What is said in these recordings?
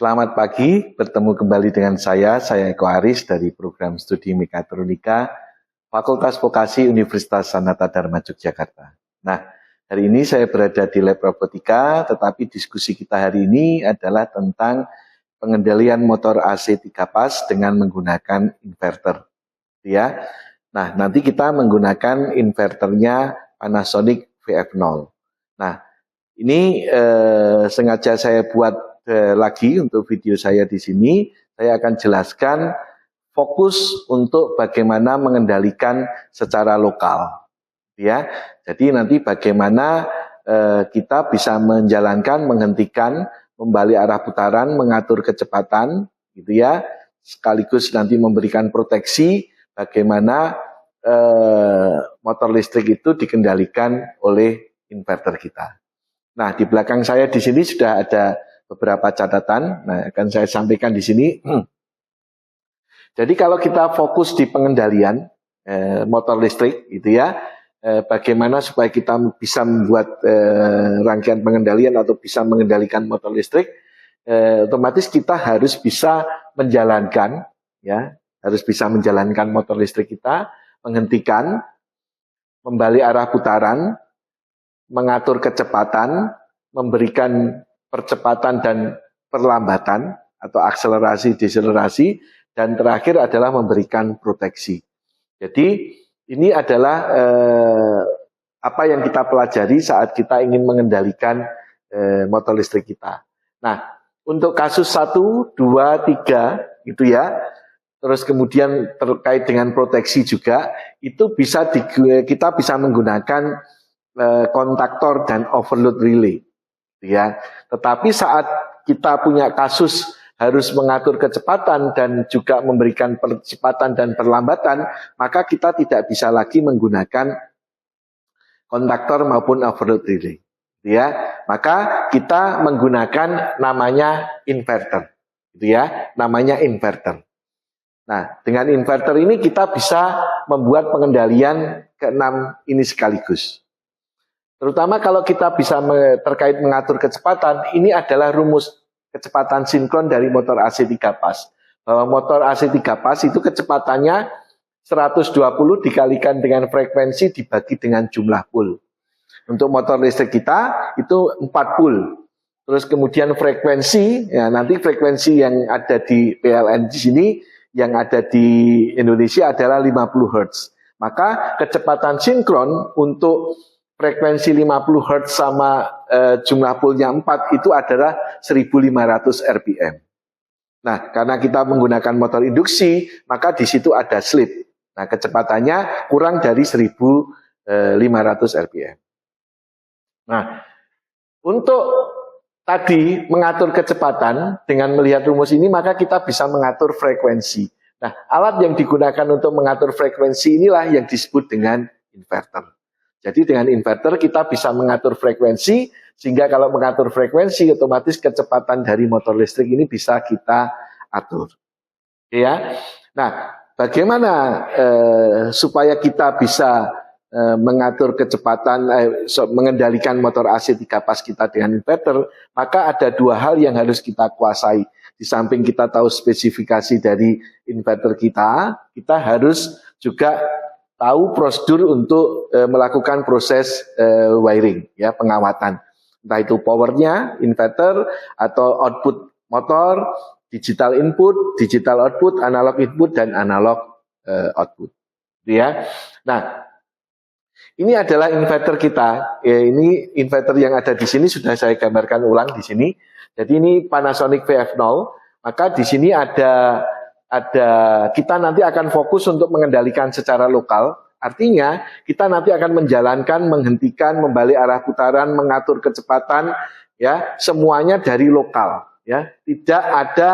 Selamat pagi, bertemu kembali dengan saya Eko Aris dari program studi Mekatronika, Fakultas Vokasi Universitas Sanata Dharma Yogyakarta. Nah, hari ini saya berada di Lab Robotika, tetapi diskusi kita hari ini adalah tentang pengendalian motor AC 3 pas dengan menggunakan inverter. Ya. Nah, nanti kita menggunakan inverternya Panasonic VF0. Nah, ini sengaja saya buat lagi untuk video saya di sini. Saya akan jelaskan fokus untuk bagaimana mengendalikan secara lokal, ya. Jadi nanti bagaimana kita bisa menjalankan, menghentikan, membalik arah putaran, mengatur kecepatan, gitu ya. Sekaligus nanti memberikan proteksi bagaimana motor listrik itu dikendalikan oleh inverter kita. Nah, di belakang saya di sini sudah ada beberapa catatan. Nah, akan saya sampaikan di sini. Jadi kalau kita fokus di pengendalian motor listrik, gitu ya, bagaimana supaya kita bisa membuat rangkaian pengendalian atau bisa mengendalikan motor listrik, otomatis kita harus bisa menjalankan, ya, harus bisa menjalankan motor listrik kita, menghentikan, membalik arah putaran, mengatur kecepatan, memberikan percepatan dan perlambatan atau akselerasi, deselerasi, dan terakhir adalah memberikan proteksi. Jadi ini adalah apa yang kita pelajari saat kita ingin mengendalikan motor listrik kita. Nah, untuk kasus 1, 2, 3 gitu ya, terus kemudian terkait dengan proteksi juga, itu bisa kita bisa menggunakan kontaktor dan overload relay, ya. Tetapi saat kita punya kasus harus mengatur kecepatan dan juga memberikan percepatan dan perlambatan, maka kita tidak bisa lagi menggunakan kontaktor maupun overload relay, ya. Maka kita menggunakan namanya inverter, gitu ya, namanya inverter. Nah, dengan inverter ini kita bisa membuat pengendalian ke-6 ini sekaligus. Terutama kalau kita bisa terkait mengatur kecepatan, ini adalah rumus kecepatan sinkron dari motor AC 3 pas. Bahwa motor AC 3 pas itu kecepatannya 120 dikalikan dengan frekuensi dibagi dengan jumlah pul. Untuk motor listrik kita itu 4 pul. Terus kemudian frekuensi, ya nanti frekuensi yang ada di PLN di sini, yang ada di Indonesia adalah 50 Hz. Maka kecepatan sinkron untuk frekuensi 50 Hz sama jumlah pulnya 4 itu adalah 1500 RPM. Nah, karena kita menggunakan motor induksi, maka di situ ada slip. Nah, kecepatannya kurang dari 1500 RPM. Nah, untuk tadi mengatur kecepatan dengan melihat rumus ini, maka kita bisa mengatur frekuensi. Nah, alat yang digunakan untuk mengatur frekuensi inilah yang disebut dengan inverter. Jadi dengan inverter kita bisa mengatur frekuensi, sehingga kalau mengatur frekuensi otomatis kecepatan dari motor listrik ini bisa kita atur. Ya. Nah, bagaimana supaya kita bisa mengatur kecepatan, mengendalikan motor AC 3 pas kita dengan inverter, maka ada 2 hal yang harus kita kuasai. Di samping kita tahu spesifikasi dari inverter kita harus juga tahu prosedur untuk melakukan proses wiring, ya, pengawatan. Entah itu powernya, inverter, atau output motor, digital input, digital output, analog input, dan analog output. Ya. Nah, ini adalah inverter kita. Ya, ini inverter yang ada di sini sudah saya gambarkan ulang di sini. Jadi ini Panasonic VF0. Maka di sini ada kita nanti akan fokus untuk mengendalikan secara lokal. Artinya kita nanti akan menjalankan, menghentikan, membalik arah putaran, mengatur kecepatan, ya, semuanya dari lokal, ya. Tidak ada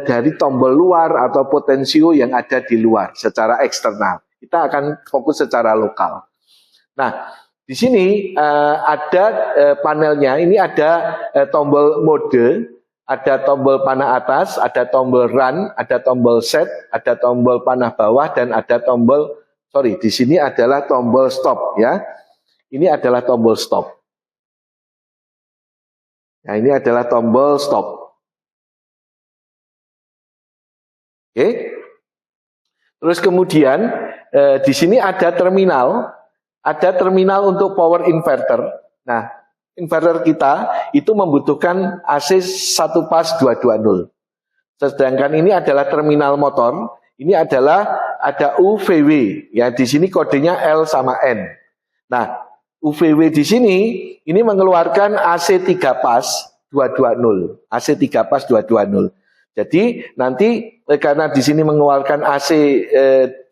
dari tombol luar atau potensio yang ada di luar secara eksternal. Kita akan fokus secara lokal. Nah, di sini ada panelnya. Ini ada tombol mode, ada tombol panah atas, ada tombol run, ada tombol set, ada tombol panah bawah, dan ada tombol, di sini adalah tombol stop, ya. Ini adalah tombol stop. Nah, ini adalah tombol stop. Oke. Terus kemudian di sini ada terminal untuk power inverter. Nah, inverter kita itu membutuhkan AC 1 pas 220. Sedangkan ini adalah terminal motor. Ini adalah ada UVW, ya di sini kodenya L sama N. Nah, UVW di sini ini mengeluarkan AC 3 pas 220. AC 3 pas 220. Jadi nanti karena di sini mengeluarkan AC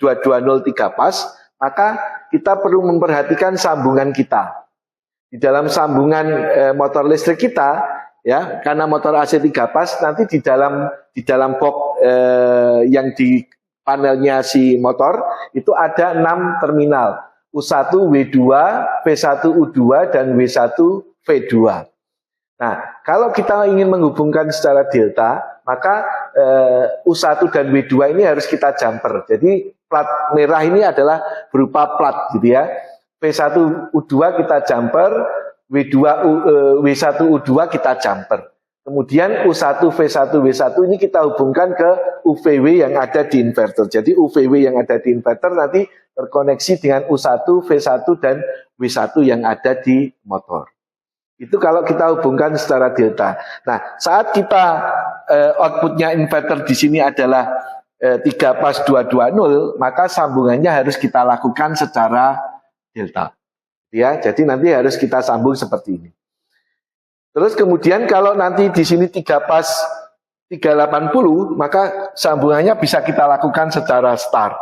220 3 pas, maka kita perlu memperhatikan sambungan kita. Di dalam sambungan motor listrik kita, ya, karena motor AC 3 pas nanti di dalam box yang di panelnya si motor itu ada 6 terminal, U1, W2, V1, U2 dan W1, V2. Nah, kalau kita ingin menghubungkan secara delta, maka U1 dan W2 ini harus kita jumper. Jadi plat merah ini adalah berupa plat gitu ya. V1 U2 kita jumper, W1 U2 kita jumper. Kemudian U1 V1 W1 ini kita hubungkan ke UVW yang ada di inverter. Jadi UVW yang ada di inverter nanti terkoneksi dengan U1, V1 dan W1 yang ada di motor. Itu kalau kita hubungkan secara delta. Nah, saat kita outputnya inverter di sini adalah 3 pas 220, maka sambungannya harus kita lakukan secara delta. Ya, jadi nanti harus kita sambung seperti ini. Terus kemudian kalau nanti di sini 3 pas 380, maka sambungannya bisa kita lakukan secara star.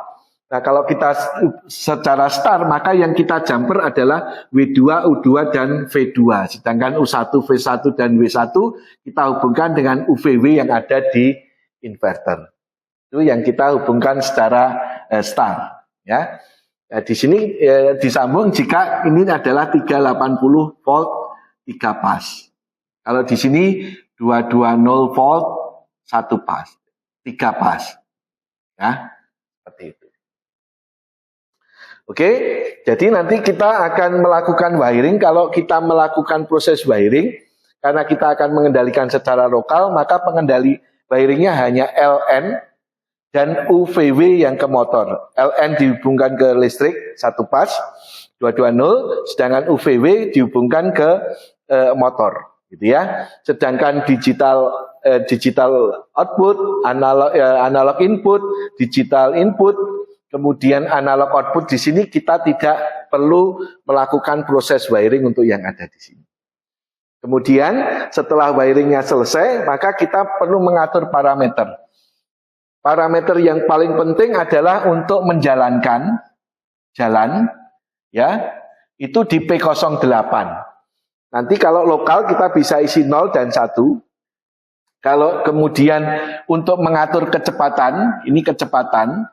Nah, kalau kita secara star, maka yang kita jumper adalah W2, U2, dan V2. Sedangkan U1, V1, dan W1 kita hubungkan dengan UVW yang ada di inverter. Itu yang kita hubungkan secara star. Ya. Nah, di sini disambung jika ini adalah 380 volt 3 pas. Kalau di sini 220 volt 1 pas, 3 pas. Ya, seperti itu. Oke, jadi nanti kita akan melakukan wiring. Kalau kita melakukan proses wiring, karena kita akan mengendalikan secara lokal, maka pengendali wiringnya hanya LN dan UVW yang ke motor. LN dihubungkan ke listrik 1 pas 220, sedangkan UVW dihubungkan ke motor, gitu ya. Sedangkan digital output, analog input, digital input, kemudian analog output di sini kita tidak perlu melakukan proses wiring untuk yang ada di sini. Kemudian setelah wiringnya selesai, maka kita perlu mengatur parameter. Parameter yang paling penting adalah untuk menjalankan jalan, ya, itu di P08. Nanti kalau lokal kita bisa isi 0 dan 1. Kalau kemudian untuk mengatur kecepatan, ini kecepatan,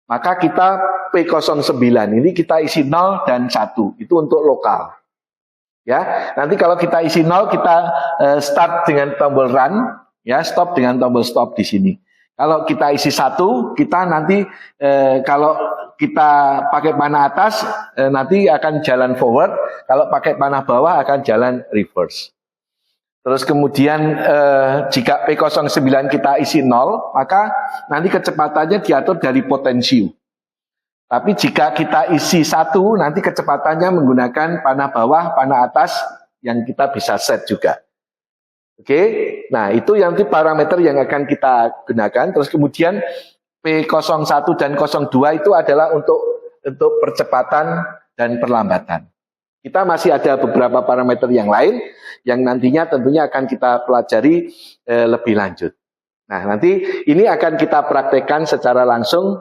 maka kita P09, ini kita isi 0 dan 1, itu untuk lokal. Ya, nanti kalau kita isi 0, kita start dengan tombol run, ya, stop dengan tombol stop di sini. Kalau kita isi 1, kita nanti kalau kita pakai panah atas nanti akan jalan forward, kalau pakai panah bawah akan jalan reverse. Terus kemudian jika P09 kita isi 0, maka nanti kecepatannya diatur dari potensium. Tapi jika kita isi 1, nanti kecepatannya menggunakan panah bawah, panah atas yang kita bisa set juga. Oke, nah itu nanti parameter yang akan kita gunakan. Terus kemudian P01 dan 02 itu adalah untuk percepatan dan perlambatan. Kita masih ada beberapa parameter yang lain yang nantinya tentunya akan kita pelajari lebih lanjut. Nah, nanti ini akan kita praktekkan secara langsung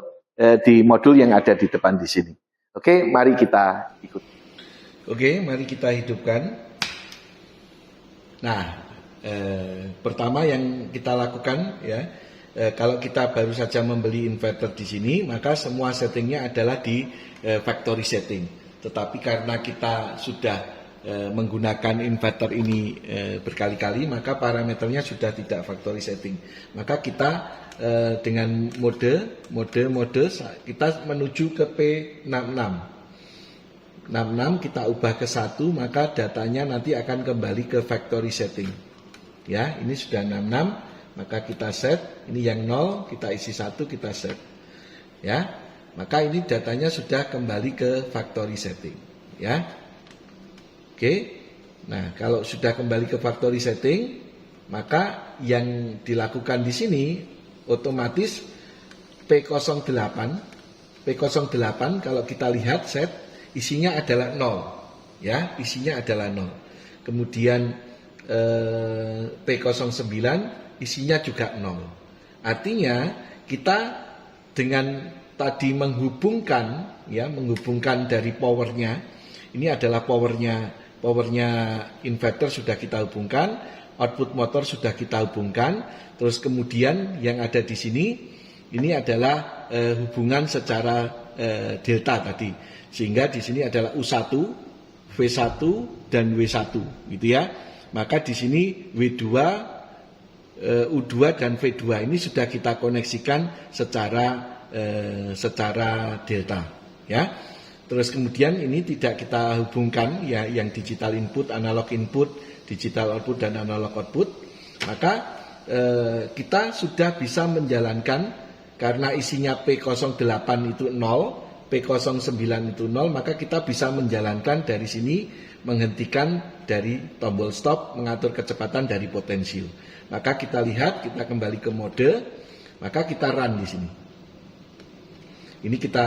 di modul yang ada di depan di sini. Oke, mari kita ikut. Oke, mari kita hidupkan. Nah, pertama yang kita lakukan ya, kalau kita baru saja membeli inverter di sini, maka semua settingnya adalah di factory setting. Tetapi karena kita sudah menggunakan inverter ini berkali-kali, maka parameternya sudah tidak factory setting. Maka kita dengan mode kita menuju ke P66. 66 kita ubah ke 1, maka datanya nanti akan kembali ke factory setting. Ya, ini sudah 66, maka kita set. Ini yang 0, kita isi 1, kita set. Ya, maka ini datanya sudah kembali ke factory setting. Ya, oke. Nah, kalau sudah kembali ke factory setting, maka yang dilakukan di sini otomatis P08 kalau kita lihat set isinya adalah 0, ya, isinya adalah 0. Kemudian P09 isinya juga 0. Artinya kita dengan tadi menghubungkan dari powernya, ini adalah powernya inverter sudah kita hubungkan, output motor sudah kita hubungkan, terus kemudian yang ada di sini ini adalah hubungan secara delta tadi, sehingga di sini adalah U1, V1 dan W1, gitu ya. Maka di sini W2, U2 dan V2 ini sudah kita koneksikan secara delta, ya. Terus kemudian ini tidak kita hubungkan ya yang digital input, analog input, digital output dan analog output. Maka kita sudah bisa menjalankan, karena isinya P08 itu 0, P09 itu 0, maka kita bisa menjalankan dari sini, menghentikan dari tombol stop, mengatur kecepatan dari potensial. Maka kita lihat, kita kembali ke mode, maka kita run di sini. Ini kita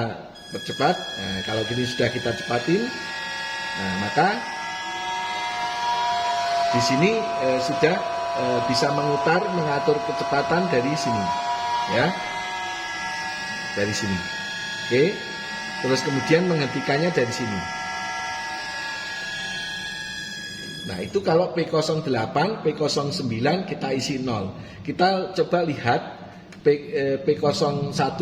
percepat. Nah, kalau gini sudah kita cepatin, nah maka di sini sudah bisa mengatur kecepatan dari sini, ya, dari sini. Oke, terus kemudian menghentikannya dari sini. Nah, itu kalau P08, P09 kita isi 0. Kita coba lihat P01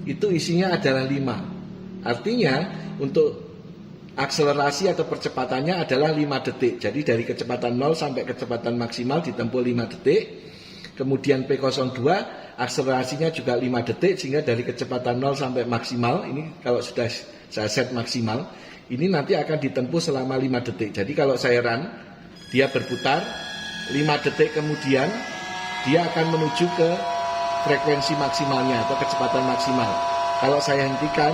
itu isinya adalah 5. Artinya untuk akselerasi atau percepatannya adalah 5 detik. Jadi dari kecepatan 0 sampai kecepatan maksimal ditempuh 5 detik. Kemudian P02 akselerasinya juga 5 detik, sehingga dari kecepatan 0 sampai maksimal, ini kalau sudah saya set maksimal, ini nanti akan ditempuh selama 5 detik. Jadi kalau saya run, dia berputar 5 detik, kemudian dia akan menuju ke frekuensi maksimalnya atau kecepatan maksimal. Kalau saya hentikan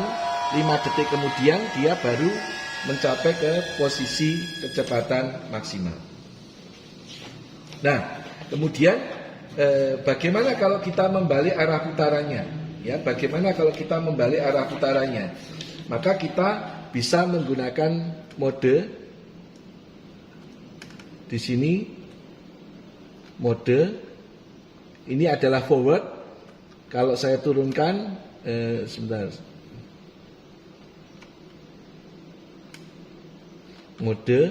5 detik kemudian, dia baru mencapai ke posisi kecepatan maksimal. Nah, kemudian bagaimana kalau kita membalik arah putarannya? Ya, bagaimana kalau kita membalik arah putarannya? Maka kita bisa menggunakan mode di sini. Mode ini adalah forward. Kalau saya turunkan, sebentar. Mode.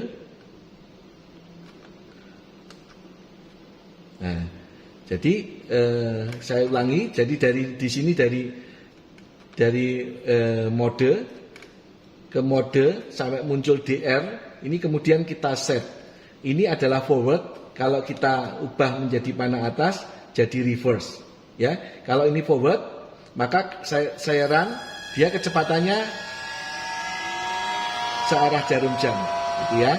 Nah, jadi saya ulangi. Jadi di sini dari mode ke mode sampai muncul DR. Ini kemudian kita set. Ini adalah forward. Kalau kita ubah menjadi panah atas, jadi reverse. Ya, kalau ini forward, maka saya run, dia kecepatannya searah jarum jam, gitu ya.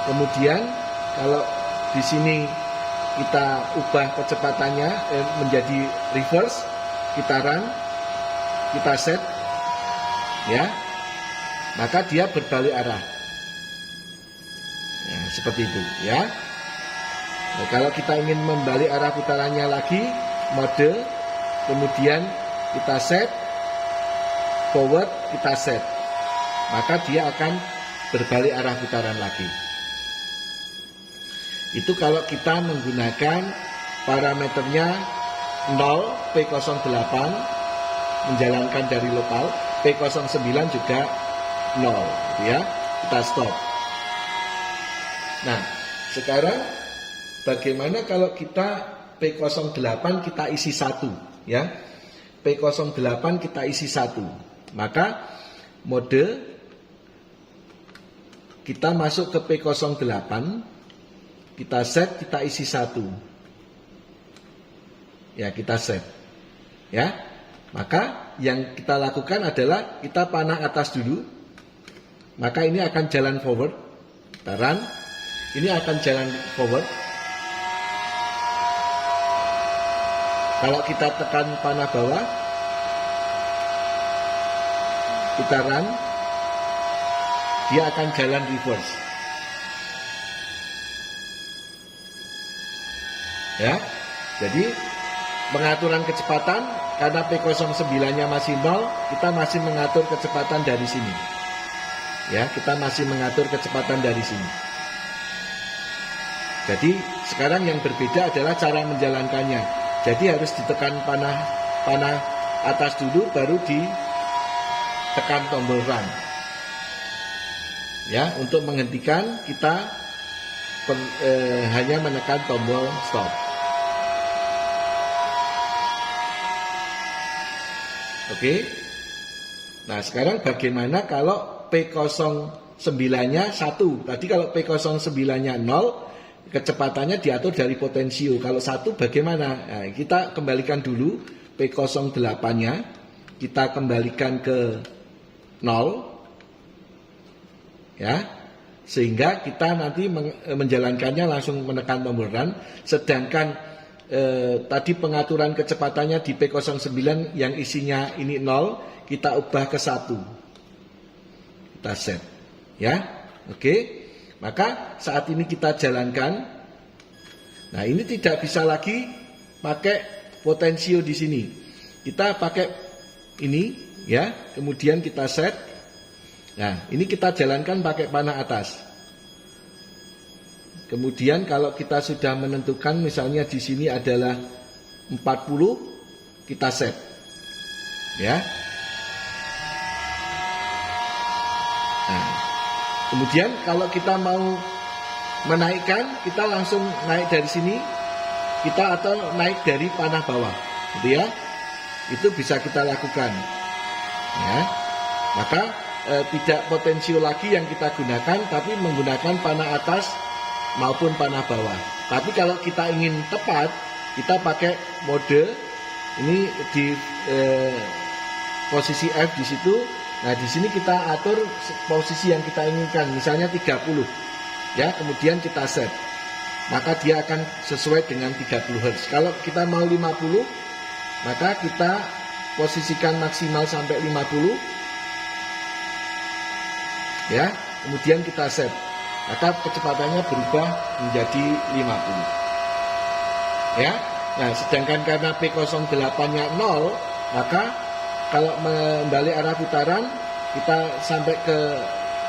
Kemudian kalau di sini kita ubah kecepatannya menjadi reverse, kita run, kita set, ya, maka dia berbalik arah. Ya, seperti itu, ya. Nah, kalau kita ingin membalik arah putarannya lagi, mode, kemudian kita set, forward, kita set, maka dia akan berbalik arah putaran lagi. Itu kalau kita menggunakan parameternya 0, P08, menjalankan dari lokal, P09 juga 0, gitu ya, kita stop. Nah, sekarang bagaimana kalau kita P08 kita isi 1, ya. P08 kita isi 1. Maka mode kita masuk ke P08, kita set, kita isi 1. Ya, kita set. Ya. Maka yang kita lakukan adalah kita panah atas dulu. Maka ini akan jalan forward. Kita run. Ini akan jalan forward. Kalau kita tekan panah bawah, putaran, dia akan jalan reverse. Ya, jadi pengaturan kecepatan, karena P09-nya masih 0, kita masih mengatur kecepatan dari sini. Ya, kita masih mengatur kecepatan dari sini. Jadi sekarang yang berbeda adalah cara menjalankannya. Jadi harus ditekan panah atas dulu, baru ditekan tombol run. Ya, untuk menghentikan kita hanya menekan tombol stop. Oke. Nah, sekarang bagaimana kalau P09-nya 1? Tadi kalau P09-nya 0, kecepatannya diatur dari potensio. Kalau 1 bagaimana? Nah, kita kembalikan dulu P08-nya. Kita kembalikan ke 0. Ya. Sehingga kita nanti menjalankannya langsung menekan tombol run. Sedangkan tadi pengaturan kecepatannya di P09 yang isinya ini 0, kita ubah ke 1. Kita set. Ya. Oke. Maka saat ini kita jalankan. Nah, ini tidak bisa lagi pakai potensio di sini. Kita pakai ini, ya. Kemudian kita set. Nah, ini kita jalankan pakai panah atas. Kemudian kalau kita sudah menentukan misalnya di sini adalah 40, kita set. Ya. Nah, kemudian kalau kita mau menaikkan, kita langsung naik dari sini, kita atau naik dari panah bawah, gitu ya. Itu bisa kita lakukan. Ya. Maka tidak potensio lagi yang kita gunakan, tapi menggunakan panah atas maupun panah bawah. Tapi kalau kita ingin tepat, kita pakai mode ini di posisi F di situ. Nah, di sini kita atur posisi yang kita inginkan, misalnya 30. Ya, kemudian kita set. Maka dia akan sesuai dengan 30 Hz. Kalau kita mau 50, maka kita posisikan maksimal sampai 50. Ya, kemudian kita set. Maka kecepatannya berubah menjadi 50. Ya. Nah, sedangkan karena P08-nya 0, maka kalau membalik arah putaran, kita sampai ke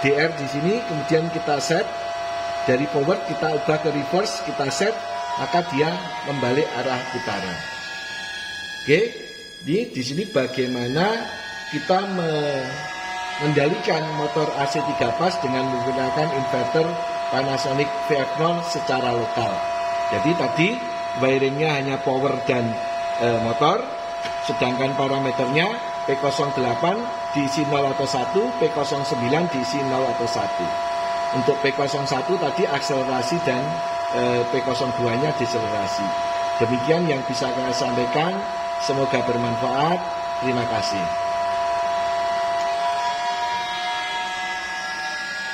DR di sini, kemudian kita set. Dari forward kita ubah ke reverse, kita set, maka dia membalik arah putaran. Oke. Di sini bagaimana kita mengendalikan motor AC 3 fas dengan menggunakan inverter Panasonic VF0 secara lokal. Jadi tadi wiringnya hanya power dan motor, sedangkan parameternya P08 diisi 0 atau 1, P09 diisi 0 atau 1. Untuk P01 tadi akselerasi dan P02-nya deselerasi. Demikian yang bisa saya sampaikan, semoga bermanfaat. Terima kasih.